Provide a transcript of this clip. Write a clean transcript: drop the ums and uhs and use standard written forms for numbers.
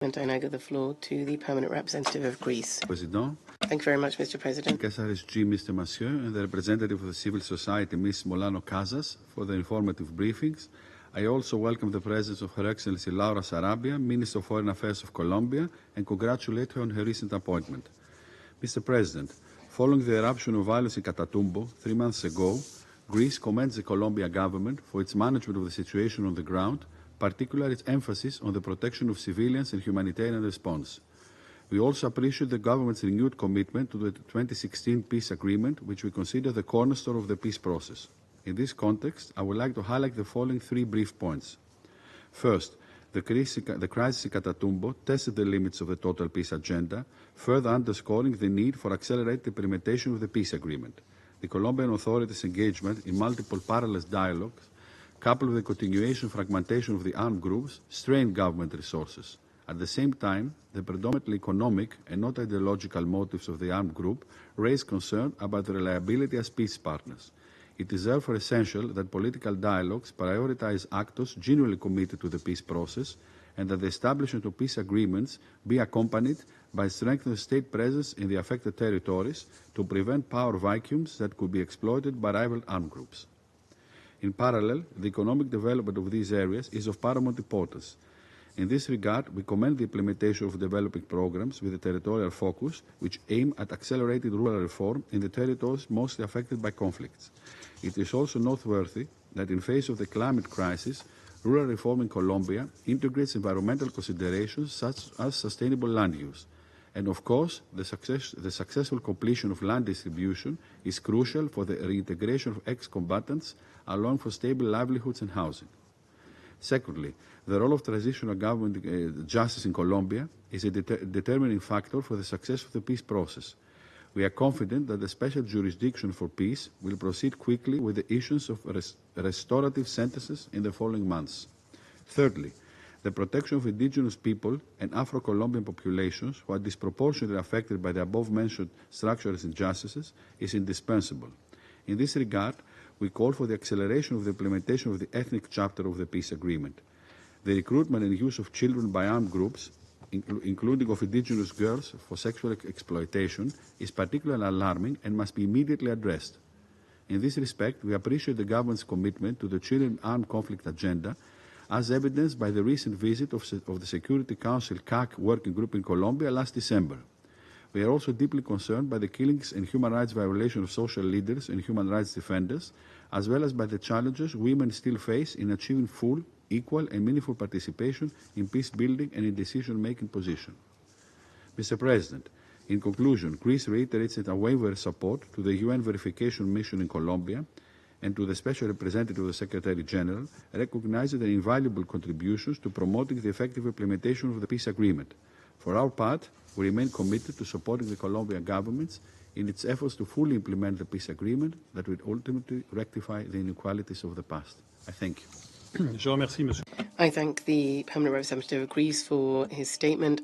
And I now give the floor to the permanent representative of Greece. President. Thank you very much, Mr. President. SRSG, Mr. Monsieur, and the representative of the civil society, Ms. Molano Casas, for the informative briefings. I also welcome the presence of Her Excellency Laura Sarabia, Minister of Foreign Affairs of Colombia, and congratulate her on her recent appointment. Mr. President, following the eruption of violence in Catatumbo 3 months ago, Greece commends the Colombian government for its management of the situation on the ground, particularly its emphasis on the protection of civilians and humanitarian response. We also appreciate the government's renewed commitment to the 2016 peace agreement, which we consider the cornerstone of the peace process. In this context, I would like to highlight the following 3 brief points. First, the crisis in Catatumbo tested the limits of the total peace agenda, further underscoring the need for accelerated implementation of the peace agreement. The Colombian authorities' engagement in multiple parallel dialogues, coupled with the continuation and fragmentation of the armed groups, strained government resources. At the same time, the predominantly economic and not ideological motives of the armed group raise concern about their reliability as peace partners. It is therefore essential that political dialogues prioritize actors genuinely committed to the peace process, and that the establishment of peace agreements be accompanied by strengthened state presence in the affected territories to prevent power vacuums that could be exploited by rival armed groups. In parallel, the economic development of these areas is of paramount importance. In this regard, we commend the implementation of developing programs with a territorial focus, which aim at accelerated rural reform in the territories mostly affected by conflicts. It is also noteworthy that in face of the climate crisis, rural reform in Colombia integrates environmental considerations such as sustainable land use. And of course, the successful completion of land distribution is crucial for the reintegration of ex-combatants, along for stable livelihoods and housing. Secondly, the role of transitional government justice in Colombia is a determining factor for the success of the peace process. We are confident that the special jurisdiction for peace will proceed quickly with the issuance of restorative sentences in the following months. Thirdly, the protection of indigenous people and Afro-Colombian populations who are disproportionately affected by the above-mentioned structural injustices is indispensable. In this regard, we call for the acceleration of the implementation of the ethnic chapter of the peace agreement. The recruitment and use of children by armed groups, including of indigenous girls, for sexual exploitation, is particularly alarming and must be immediately addressed. In this respect, we appreciate the government's commitment to the Children Armed Conflict agenda, as evidenced by the recent visit of the Security Council CAC working group in Colombia last December. We are also deeply concerned by the killings and human rights violations of social leaders and human rights defenders, as well as by the challenges women still face in achieving full, equal and meaningful participation in peace building and in decision-making position. Mr. President, in conclusion, Greece reiterates its unwavering support to the UN verification mission in Colombia and to the Special Representative of the Secretary General, recognizing their invaluable contributions to promoting the effective implementation of the peace agreement. For our part, we remain committed to supporting the Colombian government in its efforts to fully implement the peace agreement that will ultimately rectify the inequalities of the past. I thank you. I thank the permanent representative of Greece for his statement.